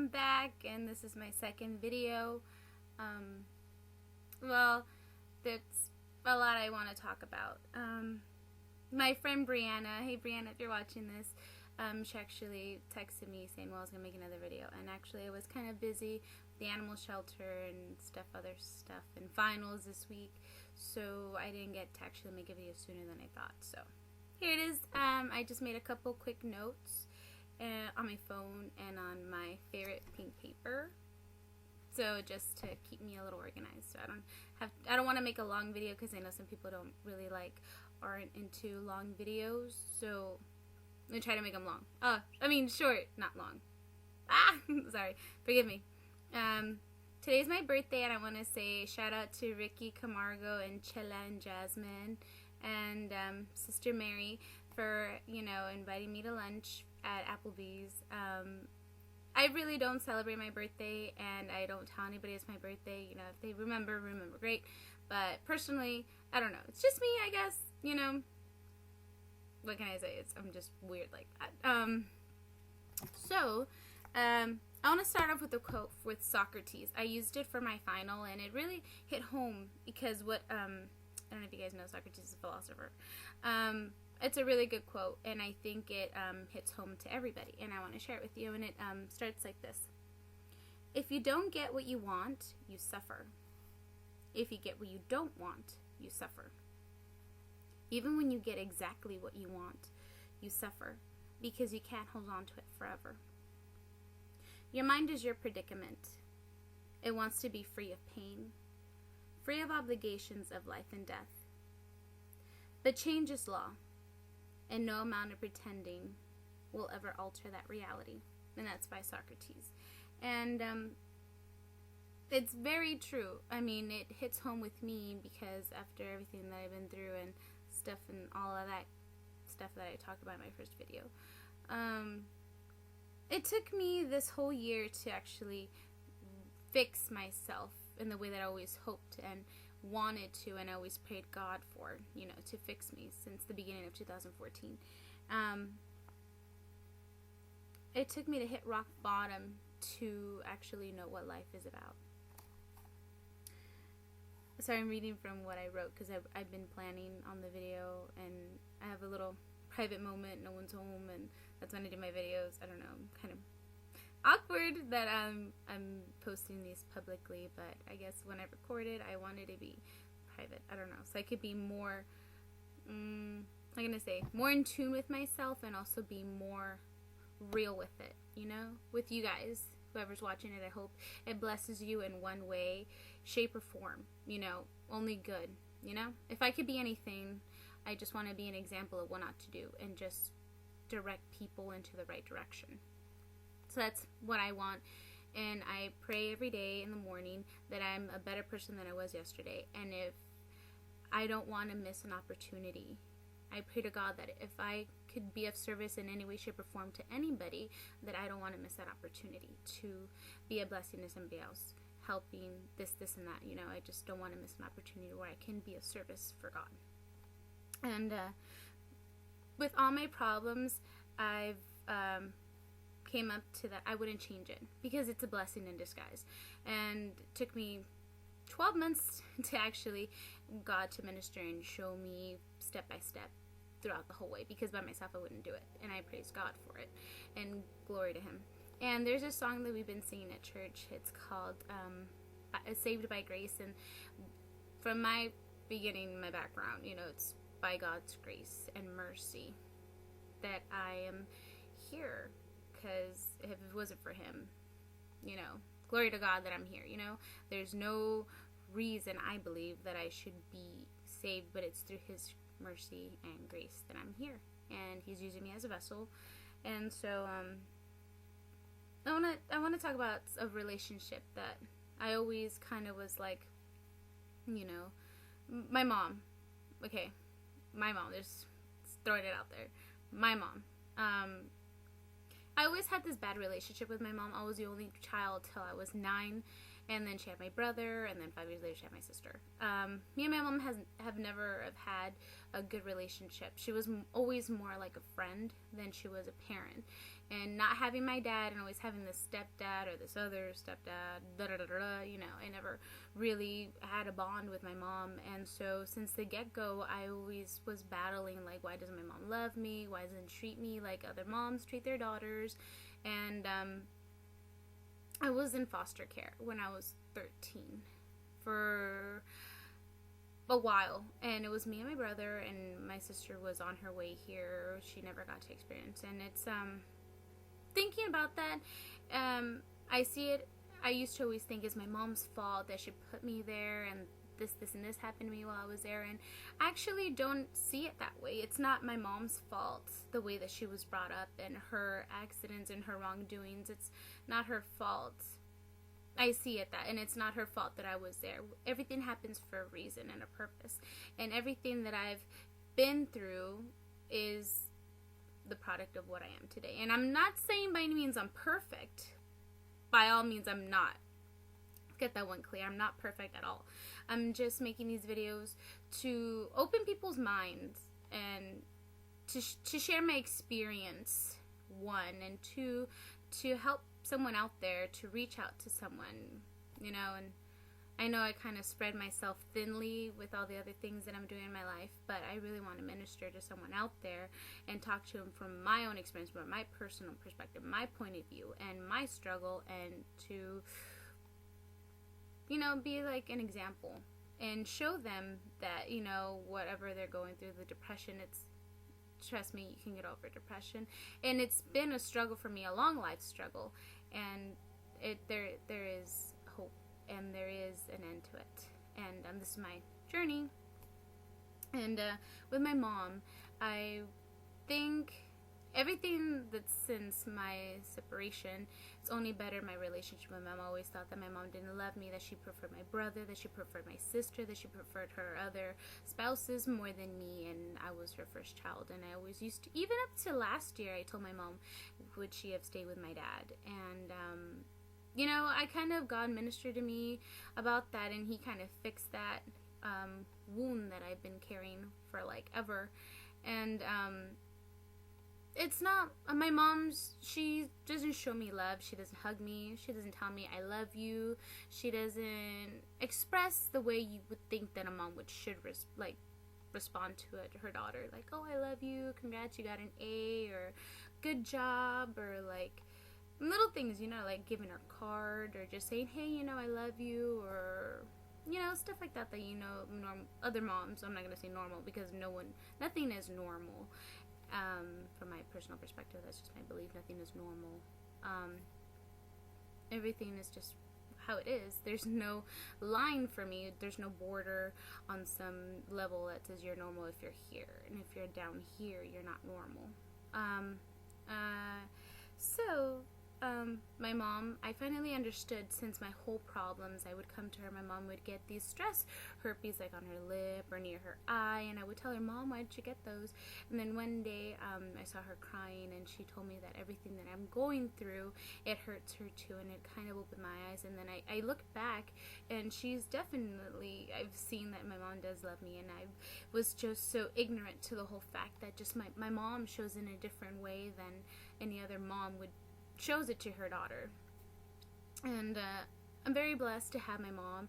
I'm back, and this is my second video. Well, there's a lot I want to talk about. My friend Brianna, hey Brianna, if you're watching this, she actually texted me saying, well, I was going to make another video, and actually I was kind of busy with the animal shelter and other stuff, and finals this week, so I didn't get to actually make a video sooner than I thought. So here it is. I just made a couple quick notes on my phone and on my favorite pink paper, so just to keep me a little organized. So I don't want to make a long video because I know some people aren't into long videos, so I'm gonna try to make them long. Short, not long. Sorry, forgive me. Today's my birthday, and I want to say shout out to Ricky Camargo and Chela and Jasmine and Sister Mary for inviting me to lunch at Applebee's. I really don't celebrate my birthday, and I don't tell anybody it's my birthday. If they remember, great. But personally, I don't know. It's just me, I guess. What can I say? I'm just weird like that. I want to start off with a quote with Socrates. I used it for my final, and it really hit home because I don't know if you guys know, Socrates is a philosopher. It's a really good quote, and I think it hits home to everybody, and I want to share it with you. And it starts like this: if you don't get what you want, you suffer. If you get what you don't want, you suffer. Even when you get exactly what you want, you suffer, because you can't hold on to it forever. Your mind is your predicament. It wants to be free of pain, free of obligations of life and death. But change is law, and no amount of pretending will ever alter that reality. And that's by Socrates. And it's very true. It hits home with me because after everything that I've been through and stuff and all of that stuff that I talked about in my first video, it took me this whole year to actually fix myself in the way that I always hoped and wanted to, and I always prayed God for, to fix me since the beginning of 2014. It took me to hit rock bottom to actually know what life is about. Sorry, I'm reading from what I wrote because I've been planning on the video, and I have a little private moment, no one's home, and that's when I do my videos. I don't know, I'm kind of awkward that I'm posting these publicly, but I guess when I recorded, I wanted to be private. I don't know, so I could be more, more in tune with myself, and also be more real with it, with you guys. Whoever's watching it, I hope it blesses you in one way, shape, or form, only good, If I could be anything, I just want to be an example of what not to do and just direct people into the right direction. So that's what I want, and I pray every day in the morning that I'm a better person than I was yesterday, and if I don't want to miss an opportunity, I pray to God that if I could be of service in any way, shape, or form to anybody, that I don't want to miss that opportunity to be a blessing to somebody else, helping this, and that, I just don't want to miss an opportunity where I can be of service for God. And with all my problems, I've came up to that I wouldn't change it because it's a blessing in disguise. And it took me 12 months to actually God to minister and show me step by step throughout the whole way, because by myself I wouldn't do it, and I praise God for it and glory to Him. And there's a song that we've been singing at church. It's called Saved by Grace, and from my beginning, my background, it's by God's grace and mercy that I am here, because if it wasn't for Him, glory to God that I'm here. There's no reason I believe that I should be saved, but it's through His mercy and grace that I'm here, and He's using me as a vessel. And so I want to talk about a relationship that I always kind of was like, my mom. Okay, my mom. Just throwing it out there. My mom. I always had this bad relationship with my mom. I was the only child till I was 9, And then she had my brother, and then 5 years later she had my sister. Me and my mom have never have had a good relationship. She was always more like a friend than she was a parent. And not having my dad and always having this stepdad or this other stepdad, I never really had a bond with my mom. And so since the get-go, I always was battling, like, why doesn't my mom love me? Why doesn't she treat me like other moms treat their daughters? And I was in foster care when I was 13 for a while, and it was me and my brother, and my sister was on her way here. She never got to experience, and it's thinking about that, I see it. I used to always think it's my mom's fault that she put me there, and this and this happened to me while I was there, and I actually don't see it that way. It's not my mom's fault, the way that she was brought up and her accidents and her wrongdoings. It's not her fault. I see it that, and it's not her fault that I was there. Everything happens for a reason and a purpose, and everything that I've been through is the product of what I am today. And I'm not saying by any means I'm perfect. By all means, I'm not. Get that one clear. I'm not perfect at all. I'm just making these videos to open people's minds and to share my experience, one, and two, to help someone out there, to reach out to someone, and I know I kind of spread myself thinly with all the other things that I'm doing in my life, but I really want to minister to someone out there and talk to them from my own experience, from my personal perspective, my point of view, and my struggle, and to, be like an example and show them that, whatever they're going through, the depression, trust me, you can get over depression. And it's been a struggle for me, a long life struggle, and there is hope, and there is an end to it. And this is my journey. And with my mom, I think everything that's since my separation, it's only bettered my relationship with my mom. I always thought that my mom didn't love me, that she preferred my brother, that she preferred my sister, that she preferred her other spouses more than me, and I was her first child. And I always used to, even up to last year, I told my mom, would she have stayed with my dad? And I kind of, God ministered to me about that, and he kind of fixed that wound that I've been carrying for like ever. And it's not, my mom's, she doesn't show me love. She doesn't hug me. She doesn't tell me I love you. She doesn't express the way you would think that a mom should respond to her daughter. Like, oh, I love you, congrats, you got an A, or good job, or like little things, like giving her a card, or just saying, hey, I love you, or stuff like that other moms, I'm not going to say normal, because nothing is normal. From my personal perspective, that's just my belief. Nothing is normal. Everything is just how it is. There's no line for me. There's no border on some level that says you're normal if you're here, and if you're down here, you're not normal. My mom, I finally understood, since my whole problems, I would come to her, my mom would get these stress herpes like on her lip or near her eye, and I would tell her, Mom, why did you get those? And then one day, I saw her crying, and she told me that everything that I'm going through, it hurts her too, and it kind of opened my eyes. And then I looked back, and she's definitely, I've seen that my mom does love me, and I was just so ignorant to the whole fact that just my mom shows in a different way than any other mom shows it to her daughter. And I'm very blessed to have my mom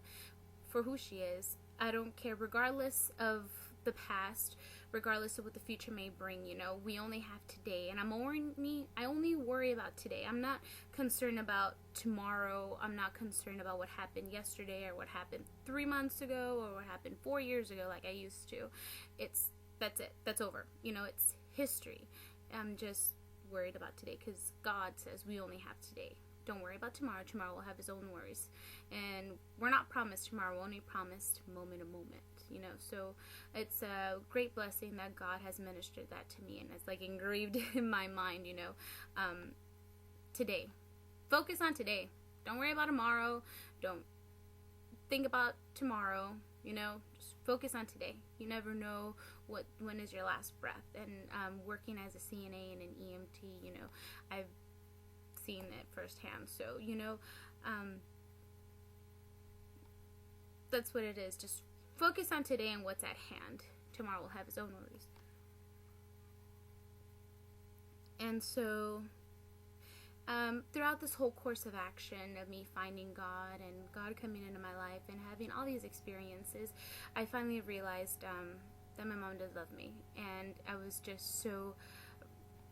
for who she is. I don't care, regardless of the past, regardless of what the future may bring. We only have today, and I only worry about today. I'm not concerned about tomorrow. I'm not concerned about what happened yesterday, or what happened 3 months ago, or what happened 4 years ago like I used to. That's it. That's over. It's history. I'm just worried about today, because God says we only have today. Don't worry about tomorrow. Tomorrow will have his own worries, and we're not promised tomorrow. We're only promised moment to moment. So it's a great blessing that God has ministered that to me, and it's like engraved in my mind. Today, focus on today. Don't worry about tomorrow. Don't think about tomorrow. Just focus on today. You never know when is your last breath. And working as a CNA and an EMT, I've seen it firsthand. So that's what it is. Just focus on today and what's at hand. Tomorrow will have its own worries. And so, throughout this whole course of action of me finding God and God coming into my life and having all these experiences, I finally realized that my mom does love me. And I was just so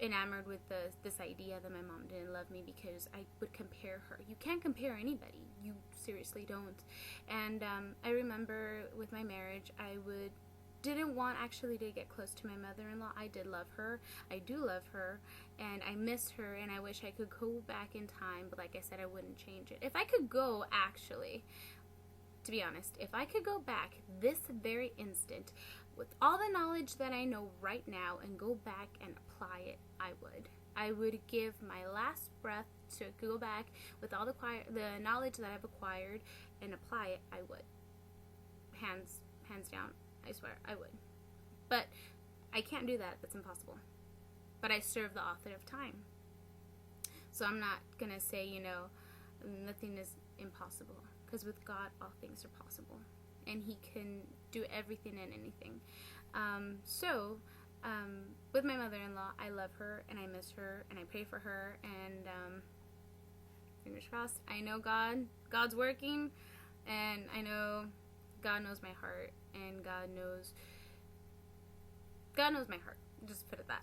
enamored with this idea that my mom didn't love me because I would compare her. You can't compare anybody. You seriously don't. And I remember with my marriage, didn't want actually to get close to my mother-in-law. I did love her. I do love her, and I miss her, and I wish I could go back in time, but like I said, I wouldn't change it. If I could go, actually, to be honest, if I could go back this very instant with all the knowledge that I know right now and go back and apply it, I would. I would give my last breath to go back with all the knowledge that I've acquired and apply it. I would. Hands down. I swear, I would. But I can't do that. That's impossible. But I serve the author of time. So I'm not going to say, nothing is impossible. Because with God, all things are possible. And He can do everything and anything. With my mother-in-law, I love her and I miss her and I pray for her. And fingers crossed, I know God's working. And I know God knows my heart, and God knows my heart. Just put it that.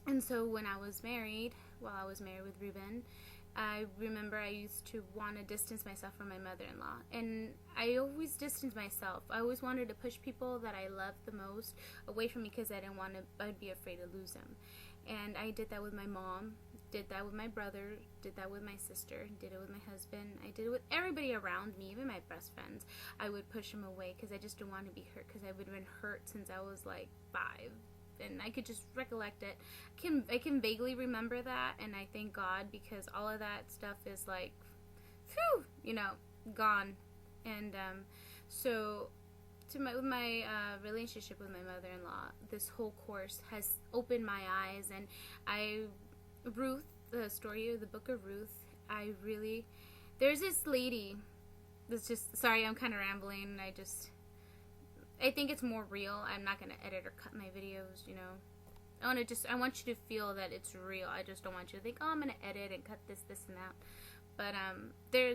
And so when I was married, while I was married with Ruben, I remember I used to want to distance myself from my mother-in-law, and I always distanced myself. I always wanted to push people that I loved the most away from me because I'd be afraid to lose them. And I did that with my mom, did that with my brother, did that with my sister, did it with my husband. I did it with everybody around me, even my best friends. I would push them away because I just didn't want to be hurt, because I've been hurt since I was like 5. And I could just recollect it. I can vaguely remember that, and I thank God, because all of that stuff is like, phew, gone. And with my relationship with my mother-in-law, this whole course has opened my eyes. And Ruth, the story of the book of Ruth, there's this lady that's just, sorry, I'm kind of rambling. I think it's more real. I'm not going to edit or cut my videos, I want you to feel that it's real. I just don't want you to think, I'm going to edit and cut this, and that. But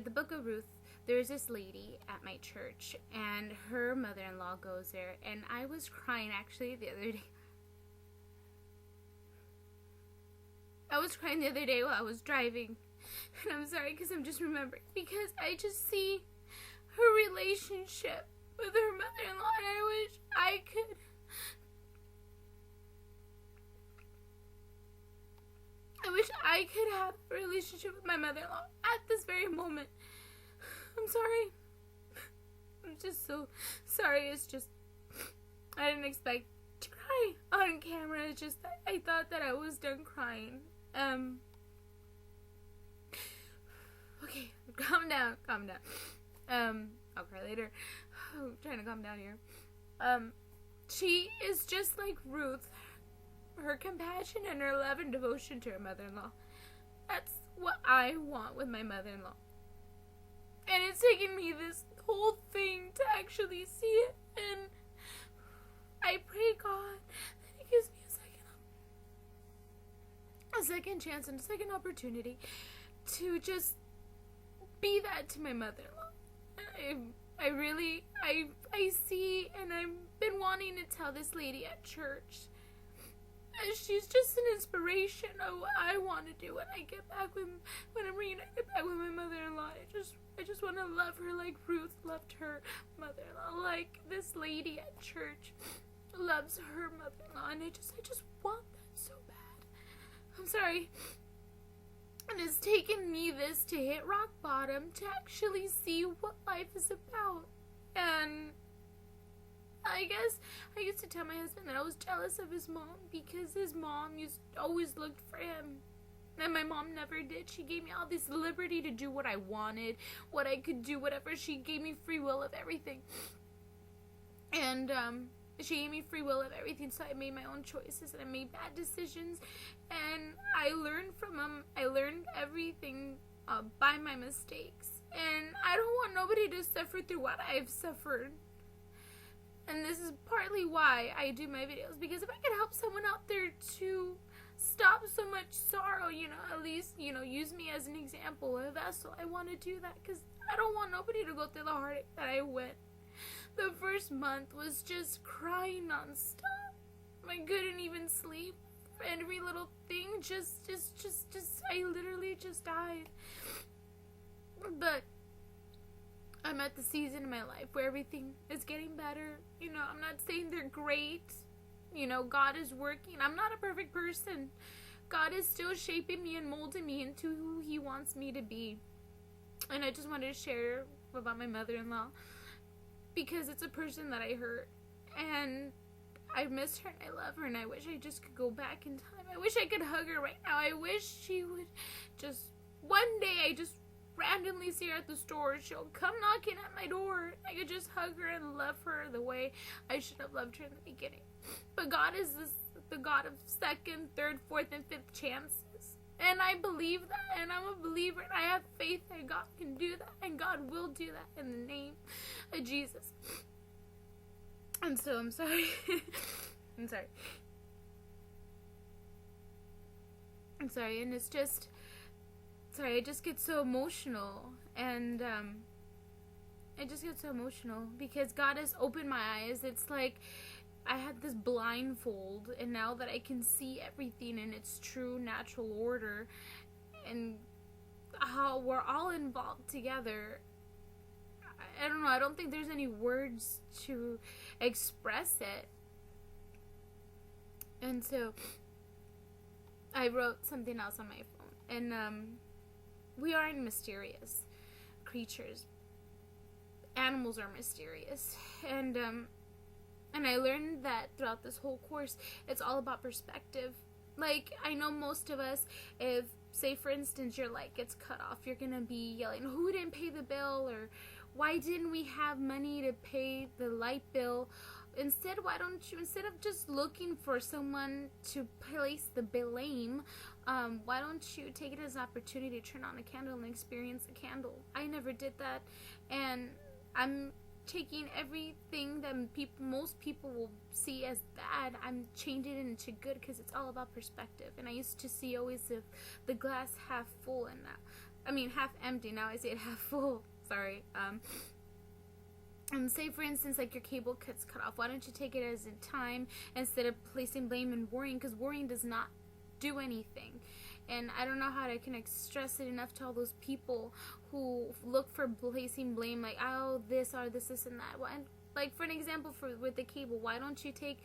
the book of Ruth, there's this lady at my church, and her mother-in-law goes there, and I was crying actually the other day. I was crying the other day while I was driving, and I'm sorry because I'm just remembering, because I just see her relationship with her mother-in-law, and I wish I could. I wish I could have a relationship with my mother-in-law at this very moment. I'm sorry. I'm just so sorry. It's just, I didn't expect to cry on camera. It's just that I thought that I was done crying. Okay, calm down. I'll cry later. I'm trying to calm down here. She is just like Ruth. Her compassion and her love and devotion to her mother-in-law. That's what I want with my mother-in-law. And it's taken me this whole thing to actually see it. And I pray God that He gives me a second chance and a second opportunity to just be that to my mother-in-law. I see, and I've been wanting to tell this lady at church. She's just an inspiration of what I want to do when I'm reunited back with my mother-in-law. I just want to love her like Ruth loved her mother-in-law, like this lady at church loves her mother-in-law, and I just want that so bad. I'm sorry. And it's taken me this to hit rock bottom to actually see what life is about. And I guess I used to tell my husband that I was jealous of his mom because his mom always looked for him. And my mom never did. She gave me all this liberty to do what I wanted, what I could do, whatever. She gave me free will of everything. And she gave me free will of everything, so I made my own choices and I made bad decisions. And I learned from them. I learned everything by my mistakes. And I don't want nobody to suffer through what I've suffered. And this is partly why I do my videos, because if I could help someone out there to stop so much sorrow, at least, use me as an example, a vessel. I want to do that because I don't want nobody to go through the heartache that I went. The first month was just crying nonstop. I couldn't even sleep. Every little thing I literally just died. But I'm at the season in my life where everything is getting better. I'm not saying they're great. God is working. I'm not a perfect person. God is still shaping me and molding me into who He wants me to be. And I just wanted to share about my mother-in-law because it's a person that I hurt. And I miss her and I love her, and I wish I just could go back in time. I wish I could hug her right now. I wish she would just, one day I just randomly see her at the store. She'll come knocking at my door. I could just hug her and love her the way I should have loved her in the beginning. But God is the God of second, third, fourth, and fifth chances. And I believe that, and I'm a believer, and I have faith that God can do that, and God will do that in the name of Jesus. And so I'm sorry. I'm sorry, and it's just, I just get so emotional, and I just get so emotional because God has opened my eyes. It's like I had this blindfold, and now that I can see everything in its true natural order and how we're all involved together, I don't know, I don't think there's any words to express it. And so I wrote something else on my phone, and we aren't mysterious creatures. Animals are mysterious, and I learned that throughout this whole course, it's all about perspective. Like, I know most of us, if, say for instance, your light gets cut off, you're gonna be yelling, who didn't pay the bill, or why didn't we have money to pay the light bill? Instead, instead of just looking for someone to place the blame, why don't you take it as an opportunity to turn on a candle and experience a candle? I never did that, and I'm taking everything that most people will see as bad, I'm changing it into good, because it's all about perspective. And I used to see always the glass half full, and half empty. Now I see it half full. Sorry. Say for instance, like your cable gets cut off. Why don't you take it as a time instead of placing blame and worrying? Because worrying does not do anything. And I don't know how to stress it enough to all those people who look for placing blame, like, oh, this and that. Well, and like, for an example, with the cable, why don't you take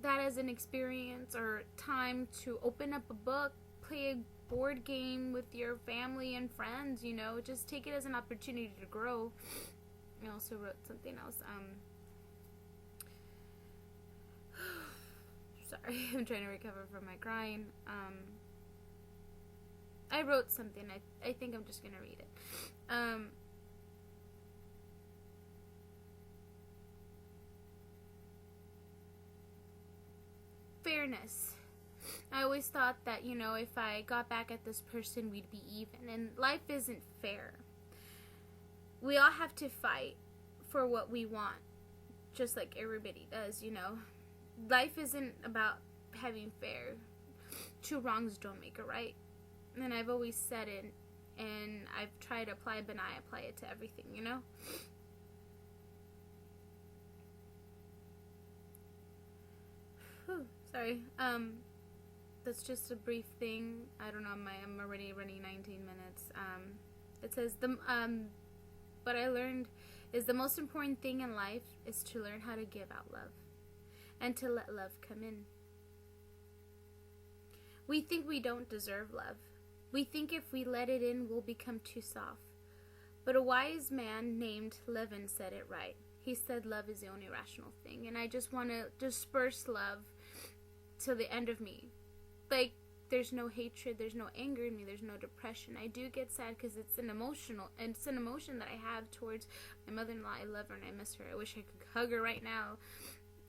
that as an experience or time to open up a book, play a board game with your family and friends, just take it as an opportunity to grow. I also wrote something else. Sorry, I'm trying to recover from my crying. I wrote something. I think I'm just gonna read it. Fairness. I always thought that, if I got back at this person, we'd be even. And life isn't fair. We all have to fight for what we want, just like everybody does, Life isn't about having fair. Two wrongs don't make a right. And I've always said it, and I've tried to apply it, but I apply it to everything, Whew, sorry. That's just a brief thing. I don't know, I'm already running 19 minutes. It says, what I learned is the most important thing in life is to learn how to give out love and to let love come in. We think we don't deserve love. We think if we let it in, we'll become too soft. But a wise man named Levin said it right. He said love is the only rational thing. And I just want to disperse love to the end of me. Like, there's no hatred, there's no anger in me, there's no depression. I do get sad because it's an emotion that I have towards my mother-in-law. I love her and I miss her. I wish I could hug her right now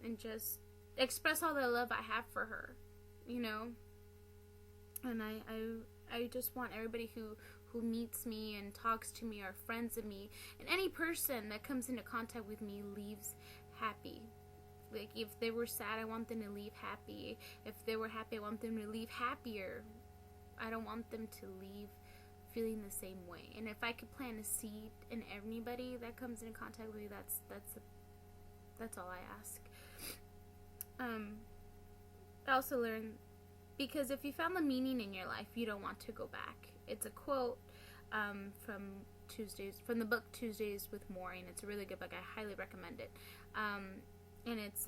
and just express all the love I have for her, And I just want everybody who meets me and talks to me, or friends of me, and any person that comes into contact with me leaves happy. Like, if they were sad, I want them to leave happy. If they were happy, I want them to leave happier. I don't want them to leave feeling the same way. And if I could plant a seed in anybody that comes into contact with me, that's all I ask. I also learned, because if you found the meaning in your life, you don't want to go back. It's a quote from the book Tuesdays with Maureen. It's a really good book. I highly recommend it. And it's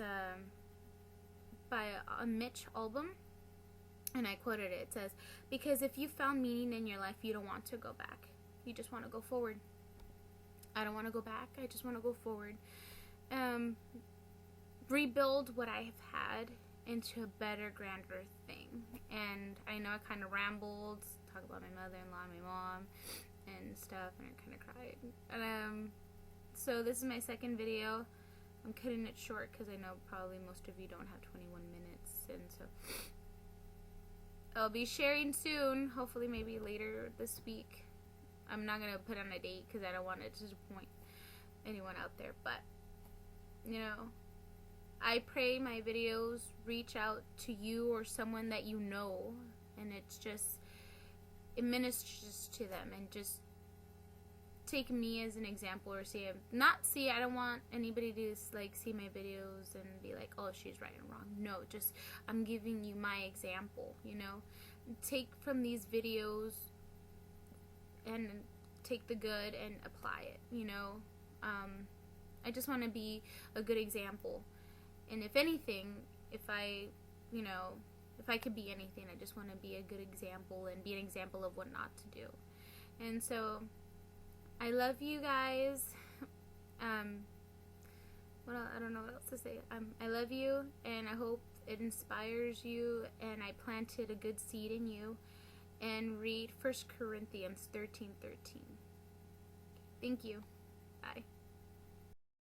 by Mitch Albom, and I quoted it. It says, because if you found meaning in your life, you don't want to go back. You just want to go forward. I don't want to go back. I just want to go forward. Rebuild what I have had into a better, grander thing. And I know I kind of rambled, talk about my mother-in-law and my mom and stuff, and I kind of cried. So this is my second video. I'm cutting it short because I know probably most of you don't have 21 minutes, and so I'll be sharing soon, hopefully maybe later this week. I'm not going to put on a date because I don't want it to disappoint anyone out there, but, you know, I pray my videos reach out to you or someone that you know, and it ministers to them, and just take me as an example, or I don't want anybody to like see my videos and be like, oh, she's right and wrong. No, just I'm giving you my example, you know. Take from these videos and take the good and apply it, you know. I just want to be a good example. And if anything, if I could be anything, I just want to be a good example and be an example of what not to do. And so I love you guys. I don't know what else to say. I love you, and I hope it inspires you, and I planted a good seed in you. And read 1 Corinthians 13:13. Thank you. Bye.